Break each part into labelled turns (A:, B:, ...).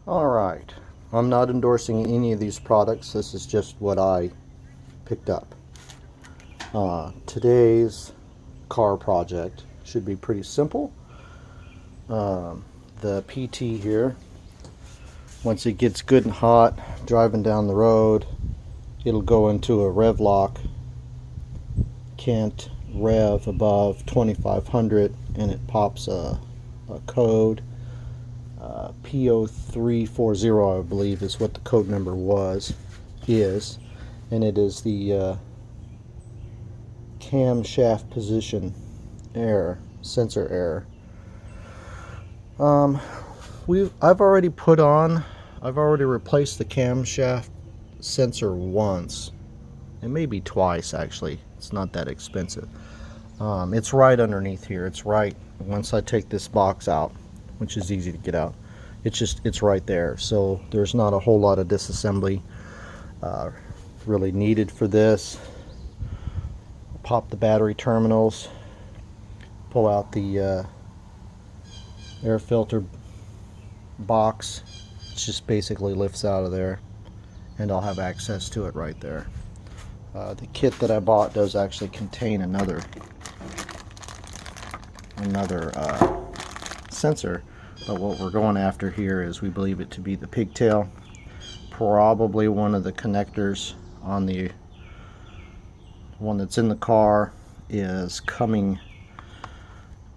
A: Alright, I'm not endorsing any of these products. This is just what I picked up. Today's car project should be pretty simple. The PT here, once it gets good and hot driving down the road, it'll go into a rev lock. Can't rev above 2500 and it pops a code. P0340, I believe, is what the code number is, and it is the camshaft position error, sensor error. I've already replaced the camshaft sensor once, and maybe twice actually. It's not that expensive. It's right underneath here. It's right once I take this box out, which is easy to get out. It's right there. So there's not a whole lot of disassembly really needed for this. Pop the battery terminals, pull out the air filter box. It just basically lifts out of there, and I'll have access to it right there. The kit that I bought does actually contain another sensor, but what we're going after here is, we believe it to be the pigtail. Probably one of the connectors on the one that's in the car is coming,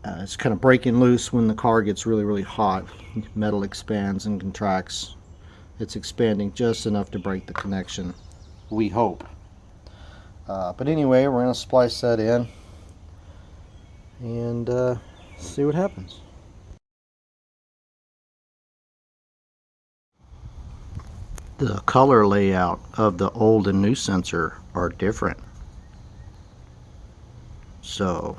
A: it's kind of breaking loose when the car gets really hot. Metal expands and contracts. It's expanding just enough to break the connection, we hope. But anyway, we're going to splice that in and see what happens. The color layout of the old and new sensor are different, so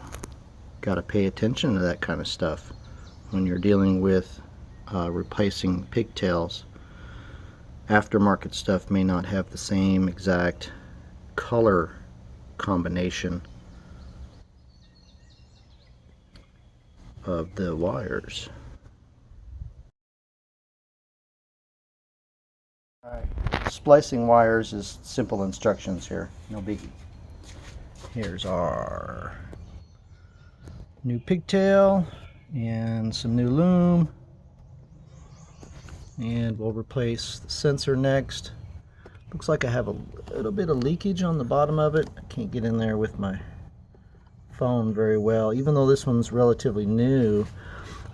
A: got to pay attention to that kind of stuff when you're dealing with replacing pigtails. Aftermarket stuff may not have the same exact color combination of the wires. Alright, splicing wires is simple instructions here, no biggie. Here's our new pigtail and some new loom, and we'll replace the sensor next. Looks like I have a little bit of leakage on the bottom of it. I can't get in there with my phone very well, even though this one's relatively new.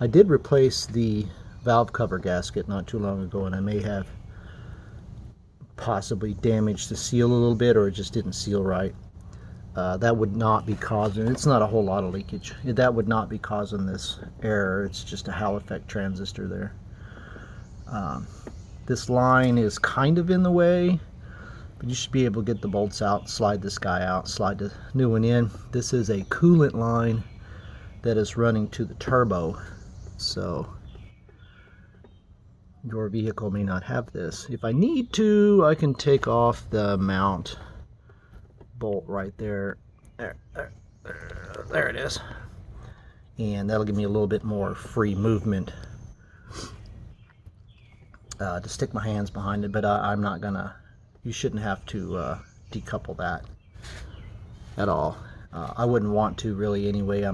A: I did replace the valve cover gasket not too long ago, and I may have possibly damaged the seal a little bit, or it just didn't seal right. That would not be causing, it's not a whole lot of leakage, that would not be causing this error. It's just a Hall effect transistor there. This line is kind of in the way, but you should be able to get the bolts out, slide this guy out, slide the new one in. This is a coolant line that is running to the turbo, so your vehicle may not have this. If I need to, I can take off the mount bolt right there. There it is. And that'll give me a little bit more free movement to stick my hands behind it, but I'm not gonna, you shouldn't have to decouple that at all. I wouldn't want to really anyway.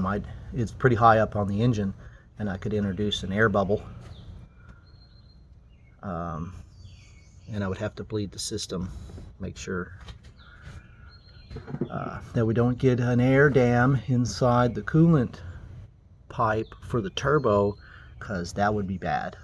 A: It's pretty high up on the engine, and I could introduce an air bubble. And I would have to bleed the system, make sure that we don't get an air dam inside the coolant pipe for the turbo, because that would be bad.